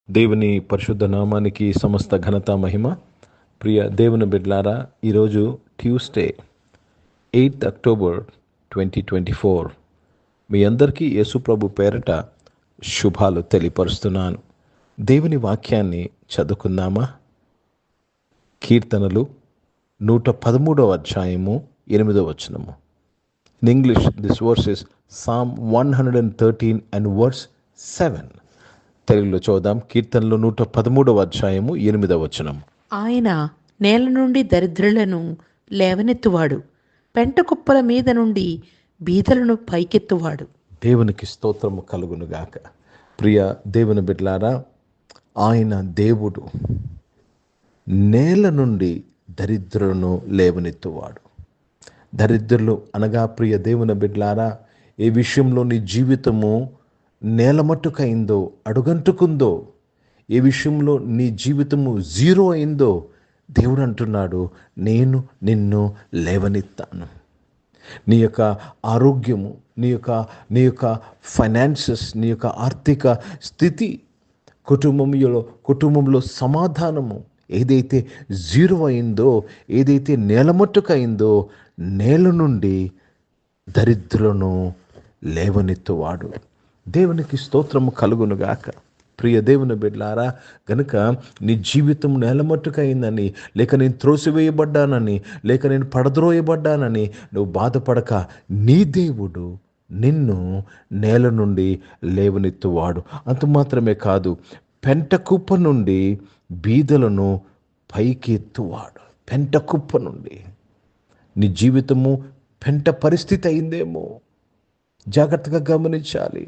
దేవుని పరిశుద్ధ నామానికి సమస్త ఘనత మహిమ. ప్రియ దేవుని బిడ్లారా, ఈరోజు ట్యూస్డే 8th అక్టోబర్ 2024. మీ అందరికీ యేసుప్రభు పేరట శుభాలు తెలియపరుస్తున్నాను. దేవుని వాక్యాన్ని చదువుకుందామా? కీర్తనలు 113వ అధ్యాయము 8వ వచనము. In English, this verse is Psalm 113 and verse 7. తెలుగులో చూద్దాం. కీర్తనలు 113వ అధ్యాయము 8వ వచనం. ఆయన నేల నుండి దరిద్రులను లేవనెత్తువాడు, పెంట కుప్పల మీద నుండి బీదలను పైకెత్తువాడు. దేవునికి స్తోత్రము కలుగునుగాక. ప్రియ దేవుని బిడ్డలారా, ఆయన దేవుడు నేల నుండి దరిద్రులను లేవనెత్తువాడు. దరిద్రులు అనగా ప్రియ దేవుని బిడ్డలారా, ఏ విషయంలో నీ జీవితము నేలమట్టుకైందో, అడుగంటుకుందో, ఏ విషయంలో నీ జీవితము జీరో అయిందో, దేవుడు అంటున్నాడు, నేను నిన్ను లేవనెత్తాను. నీ యొక్క ఆరోగ్యము, నీ యొక్క ఫైనాన్సెస్, నీ యొక్క ఆర్థిక స్థితి, కుటుంబంలో సమాధానము ఏదైతే జీరో అయిందో, ఏదైతే నేలమట్టుకైందో, నేల నుండి దరిద్రులను లేవనెత్తువాడు. దేవునికి స్తోత్రము కలుగునుగాక. ప్రియ దేవుని బిడ్డలారా, గనుక నీ జీవితం నేలమట్టుకైందని, లేక నేను త్రోసివేయబడ్డానని, లేక నేను పడద్రోయబడ్డానని నువ్వు బాధపడక, నీ దేవుడు నిన్ను నేల నుండి లేవనెత్తువాడు. అంత మాత్రమే కాదు, పెంట కుప్ప నుండి బీదలను పైకి ఎత్తువాడు. పెంట కుప్ప నుండి నీ జీవితము పెంట పరిస్థితి అయిందేమో, జాగ్రత్తగా గమనించాలి.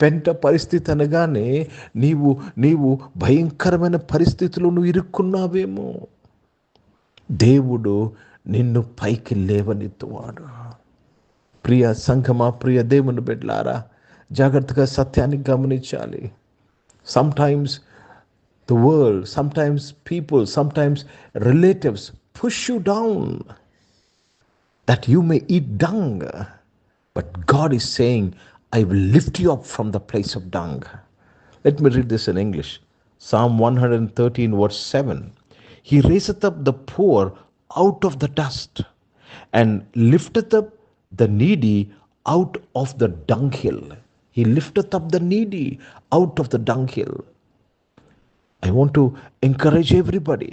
పెంట పరిస్థితి అనగానే నీవు భయంకరమైన పరిస్థితులు నువ్వు ఇరుక్కున్నావేమో, దేవుడు నిన్ను పైకి లేవనెత్తువాడు. ప్రియ సంఘమా, ప్రియ దేవుని బిడ్డలారా, జాగ్రత్తగా సత్యాన్ని గమనించాలి. Sometimes the world, sometimes people, sometimes relatives push you down that you may eat dung. But God is saying, I will lift you up from the place of dung. Let me read this in English. Psalm 113 verse 7. He raiseth up the poor out of the dust and lifteth up the needy out of the dunghill. He lifteth up the needy out of the dunghill. I want to encourage everybody.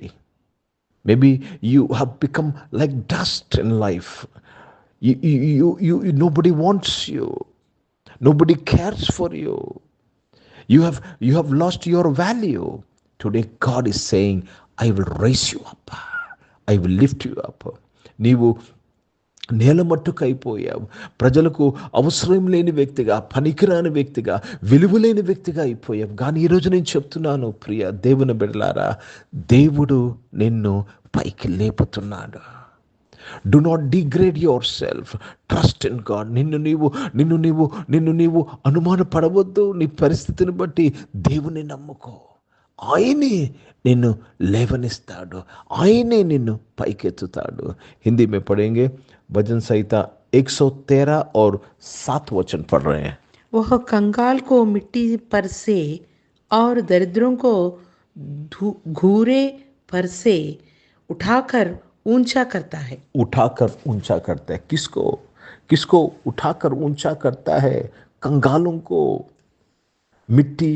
Maybe you have become like dust in life. Nobody wants you. Nobody cares for you. You have lost your value. Today God is saying, I will raise you up. I will lift you up. నీవు నేలమట్టుకైపోయావు. ప్రజలకు అవసరం లేని వ్యక్తిగా, పనికిరాని వ్యక్తిగా, విలువలేని వ్యక్తిగా అయిపోయావు. కానీ ఈరోజు నేను చెప్తున్నాను, ప్రియ దేవుని బిడ్డలారా, దేవుడు నిన్ను పైకి లేపుతున్నాడు. Do not degrade yourself, trust in God. నిన్ను నీవు అనుమానపడవద్దు. నీ పరిస్థితిని బట్టి దేవుని నమ్ముకో. ఆయనే నిన్ను లేవనిస్తాడు, ఆయనే నిన్ను పైకెత్తుతాడు. హిందీ में पढ़ेंगे. भजन संहिता 113 और 7 वचन पढ़ रहे हैं. वह कंगाल को मिट्टी पर से और दरिद्रों को घूरे पर से उठाकर ऊंचा करता है. उठाकर ऊंचा करता है. किसको उठाकर ऊंचा करता है? कंगालों को. मिट्टी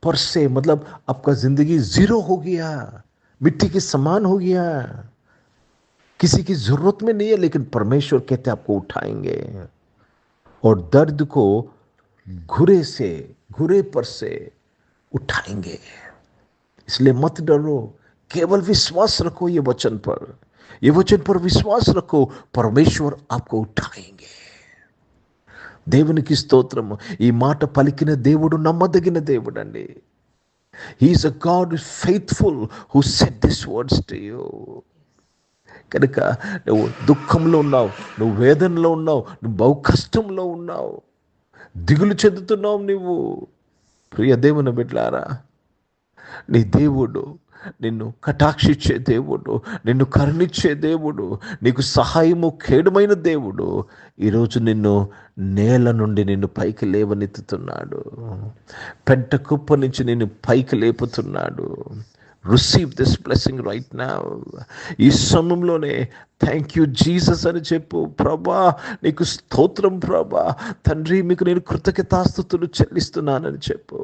पर से मतलब आपका जिंदगी जीरो हो गया, मिट्टी के समान हो गया, किसी की जरूरत में नहीं है, लेकिन परमेश्वर कहते आपको उठाएंगे. और दर्द को घुरे पर से उठाएंगे. इसलिए मत डरो, केवल विश्वास रखो. ये वचन पर विश्वास रखो. परमेश्वर आपको उठाएंगे. దేవునికి స్తోత్రము. ఈ మాట పలికిన దేవుడు నమ్మదగిన దేవుడు అండి. He is a God faithful who said this words to you. కనుక నువ్వు దుఃఖంలో ఉన్నావు, నువ్వు వేదనలో ఉన్నావు, నువ్వు బహు కష్టంలో ఉన్నావు, దిగులు చెందుతున్నావు. నువ్వు ప్రియ దేవుని బిడ్డలారా, నీ దేవుడు నిన్ను కటాక్షించే దేవుడు, నిన్ను కరుణించే దేవుడు, నీకు సహాయము కేడుమైన దేవుడు ఈరోజు నిన్ను నేల నుండి నిన్ను పైకి లేవనెత్తుతున్నాడు. పెంట కుప్ప నుంచి నిన్ను పైకి లేపుతున్నాడు. Receive this blessing right now. ఈ సమయంలోనే థ్యాంక్ యూ జీసస్ అని చెప్పు. ప్రభా నీకు స్తోత్రం ప్రభా, తండ్రి మీకు నేను కృతజ్ఞతాస్తుతులు చెల్లిస్తున్నానని చెప్పు.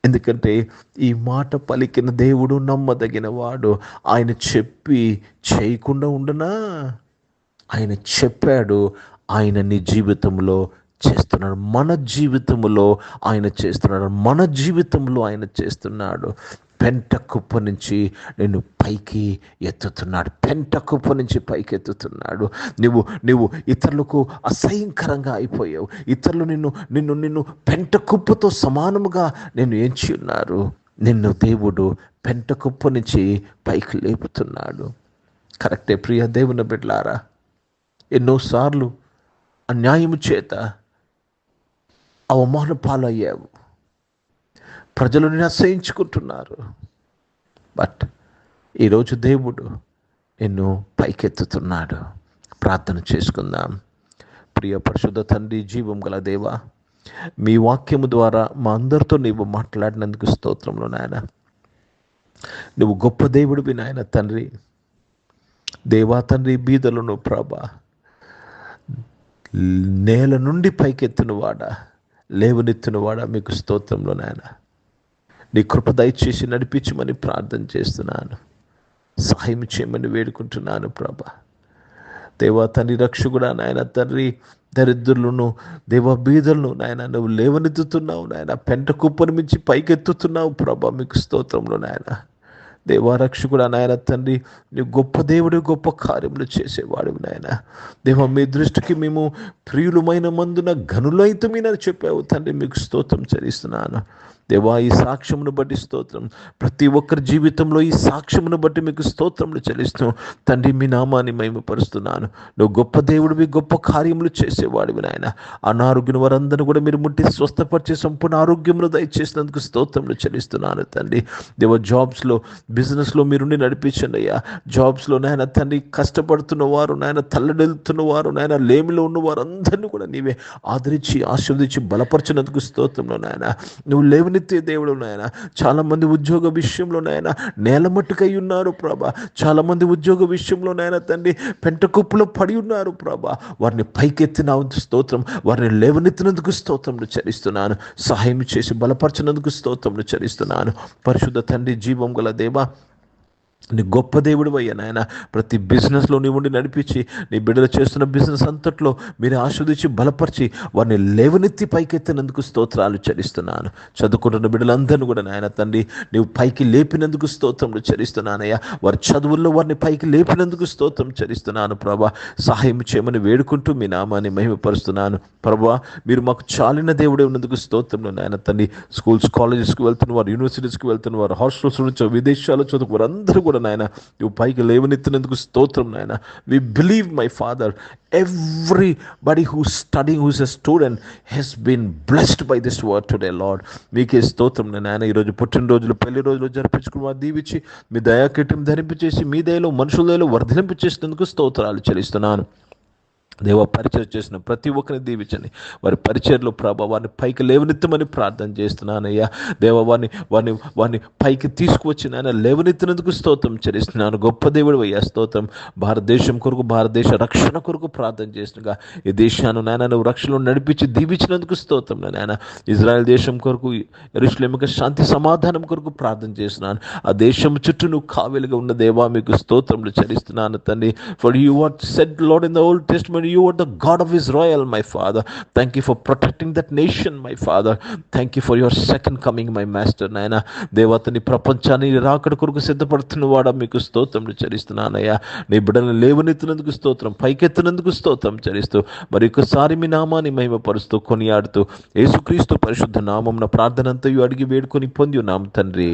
ఎందుకంటే ఈ మాట పలికిన దేవుడు నమ్మదగిన వాడు. ఆయన చెప్పి చేయకుండా ఉండనా? ఆయన చెప్పాడు, ఆయన నీ జీవితంలో చేస్తున్నాడు. మన జీవితంలో ఆయన చేస్తున్నాడు. మన జీవితంలో ఆయన చేస్తున్నాడు. పెంట కుప్ప నుంచి నిన్ను పైకి ఎత్తుతున్నాడు. పెంట కుప్ప నుంచి పైకి ఎత్తుతున్నాడు. నువ్వు ఇతరులకు అసహ్యకరంగా అయిపోయావు. ఇతరులు నిన్ను పెంట కుప్పతో సమానముగా నిన్ను ఎంచి ఉన్నారు. నిన్ను దేవుడు పెంట కుప్ప నుంచి పైకి లేపుతున్నాడు. కరెక్టే ప్రియ దేవుని బిడ్డలారా, ఎన్నోసార్లు అన్యాయము చేత అవమాన పాలయ్యావు. ప్రజలు నిన్ను అసహించుకుంటున్నారు. బట్ ఈరోజు దేవుడు నిన్ను పైకెత్తుతున్నాడు. ప్రార్థన చేసుకుందాం. ప్రియ పరిశుద్ధ తండ్రి, జీవం గల దేవా, మీ వాక్యము ద్వారా మా అందరితో నీవు మాట్లాడినందుకు స్తోత్రములు నాయన. నువ్వు గొప్ప దేవుడివి నాయన తండ్రి. దేవా తండ్రి, బీదలను ప్రభా నేల నుండి పైకెత్తునవాడా, లేవనెత్తునవాడా, మీకు స్తోత్రంలో నాయన. నీ కృప దయచేసి నడిపించమని ప్రార్థన చేస్తున్నాను. సహాయం చేయమని వేడుకుంటున్నాను ప్రభా. దేవా తండ్రి, రక్షకుడా నాయన తండ్రి, దరిద్రులను దేవా బీదలను నాయన నువ్వు లేవనెత్తుతున్నావు నాయన. పెంట కుప్పను మించి పైకెత్తుతున్నావు ప్రభా, మీకు స్తోత్రంలో నాయన. దేవా రక్షకుడా నాయన తండ్రి, నువ్వు గొప్ప దేవుడు, గొప్ప కార్యములు చేసేవాడు నాయన. దేవా మీ దృష్టికి మేము ప్రియులమైన మందున ఘనులైతమని చెప్పావు తండ్రి, మీకు స్తోత్రం చెల్లిస్తున్నాను. దేవా ఈ సాక్ష్యమును బట్టి స్తోత్రం. ప్రతి ఒక్కరి జీవితంలో ఈ సాక్ష్యమును బట్టి మీకు స్తోత్రములు చెల్లిస్తున్నాం తండ్రి. మీ నామాన్ని మహిమపరుస్తున్నాను. నువ్వు గొప్ప దేవుడివి, గొప్ప కార్యములు చేసేవాడివి నాయన. అనారోగ్యం వారందరూ కూడా మీరు ముట్టి స్వస్థపరిచే సంపూర్ణ ఆరోగ్యమును దయచేసినందుకు స్తోత్రములు చెల్లిస్తున్నాను తండ్రి. దేవ జాబ్స్లో, బిజినెస్లో మీరుండి నడిపించండి అయ్యా. జాబ్స్లో నాయన తండ్రి కష్టపడుతున్న వారు నాయన, తల్లడెళ్తున్న వారు నాయన, లేమిలో ఉన్న వారందరినీ కూడా నీవే ఆదరించి ఆశీర్వదించి బలపరిచినందుకు స్తోత్రంలో నాయన. నువ్వు లేవనెత్తే దేవుడు నాయన. చాలామంది ఉద్యోగ విషయంలో నాయన నేలమట్టుకై ఉన్నారు ప్రభా. చాలామంది ఉద్యోగ విషయంలో నాయన తండ్రి పెంట కుప్పలో పడి ఉన్నారు ప్రభా. వారిని పైకెత్తిన స్తోత్రం, వారిని లేవనెత్తినందుకు స్తోత్రములు చెల్లిస్తున్నాను. సహాయం చేసి బలపరిచినందుకు స్తోత్రములు చెల్లిస్తున్నాను. పరిశుద్ధ తండ్రి, జీవం గల దేవా, నీ గొప్ప దేవుడు అయ్యా నాయన. ప్రతి బిజినెస్లో నీ ఉండి నడిపించి నీ బిడ్డలు చేస్తున్న బిజినెస్ అంతట్లో మీరు ఆస్వాదించి బలపరిచి వారిని లేవనెత్తి పైకెత్తినందుకు స్తోత్రాలు చెల్లిస్తున్నాను. చదువుకుంటున్న బిడ్డలందరినీ కూడా నాయన తండ్రి నీవు పైకి లేపినందుకు స్తోత్రములు చెల్లిస్తున్నానయ్యా. వారి చదువుల్లో వారిని పైకి లేపినందుకు స్తోత్రం చెల్లిస్తున్నాను ప్రభా. సహాయం చేయమని వేడుకుంటూ మీ నామాన్ని మహిమపరుస్తున్నాను ప్రభా. మీరు మాకు చాలిన దేవుడే ఉన్నందుకు స్తోత్రంలో నాయన తండ్రి. స్కూల్స్, కాలేజెస్కి వెళ్తున్న వారు, యూనివర్సిటీస్కి వెళ్తున్న వారు, హాస్టల్స్ నుంచి విదేశాల్లో చదువు వారందరూ కూడా నాయన నువ్వు పైకి లేవనెత్తినందుకు స్తోత్రం నాయన. We believe my father, everybody who's studying, who's a student has been blessed by this word today Lord. మీకే స్తోత్రం నాయన. ఈరోజు పుట్టినరోజులు, పెళ్లి రోజులు జరిపించుకుని వారు దీవించి మీ దయాకీటం ధరింపచేసి మీ దయలో మనుషుల దయలో వర్ధలింపచేసినందుకు స్తోత్రాలు చెల్లిస్తున్నాను. దేవ పరిచయం చేసిన ప్రతి ఒక్కరిని దీవించండి. వారి పరిచయలో ప్రభా వారిని పైకి లేవనెత్తమని ప్రార్థన చేస్తున్నానయ్యా. దేవ వారిని పైకి తీసుకువచ్చి నాయన లేవనెత్తినందుకు స్తోత్రం చెల్లిస్తున్నాను. గొప్ప దేవుడు అయ్యా, స్తోత్రం. భారతదేశం కొరకు, భారతదేశ రక్షణ కొరకు ప్రార్థన చేసినగా ఈ దేశాన్ని నాయన నువ్వు రక్షణలో నడిపించి దీవించినందుకు స్తోత్రం నాయన. ఇజ్రాయెల్ దేశం కొరకు, యెరూషలేముకు శాంతి సమాధానం కొరకు ప్రార్థన చేస్తున్నాను. ఆ దేశం చుట్టూ నువ్వు కావలిగా ఉన్న దేవా మీకు స్తోత్రములు చెల్లిస్తున్నాను తండ్రి. For you what said lord in the old testament, you are the God of Israel, my Father. Thank you for protecting that nation, my Father. Thank you for your second coming, my Master. నాయన దేవతని ప్రపంచాన్ని రాకడ కొరకు సిద్ధపడుతున్న వాడా మీకు స్తోత్రములు చెల్లిస్తున్నానయ్యా. నీ బిడ్డలను లేవనెత్తినందుకు స్తోత్రం, పైకెత్తినందుకు స్తోత్రం చెల్లిస్తూ మరి ఒక్కసారి మీ నామాన్ని మహిమపరుస్తూ కొనియాడుతూ యేసుక్రీస్తు పరిశుద్ధ నామమున ప్రార్థన అంతయు అడిగి వేడుకొని పొంది ఉన్నాం తండ్రి.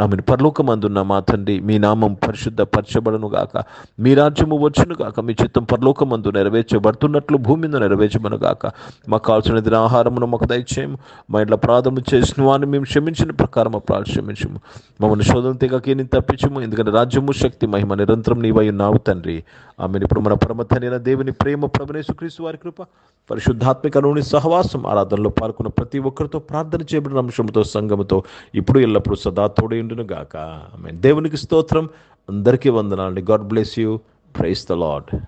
ఆమెను. పరలోకమందున్న మా తండ్రి, మీ నామం పరిశుద్ధ పరచబడును గాక, మీ రాజ్యము వచ్చును గాక, మీ చిత్తం పరలోకమందు నెరవేర్చ నెరవేర్చబడుతున్నట్లు భూమి మీద నెరవేర్చమను గాక. మాకు కావాల్సిన దిన ఆహారమును మాకు దయచేయము. మా ఇంట్లో ప్రార్థన చేసిన వారిని మేము క్షమించిన ప్రకారం మా ప్రార్థన క్షమించము. మమ్మల్ని శోధన తెగకి నేను తప్పించము. ఎందుకంటే రాజ్యము, శక్తి, మహిమ నిరంతరం నీవై ఉన్నావు తండ్రి. ఆమెను ఇప్పుడు మన పరమ తండ్రి అయిన దేవుని ప్రేమ, ప్రభువైన యేసుక్రీస్తు వారి కృప, పరిశుద్ధాత్మికలోని సహవాసం, ఆరాధనలో పాల్గొన్న ప్రతి ఒక్కరితో, ప్రార్థన చేయబడిన అంశంతో, సంఘముతో ఇప్పుడు ఎల్లప్పుడూ సదా తోడై ఉండును గాక. ఆమేన్. దేవునికి స్తోత్రం. అందరికీ వందనాలండి. God bless you. Praise the lord.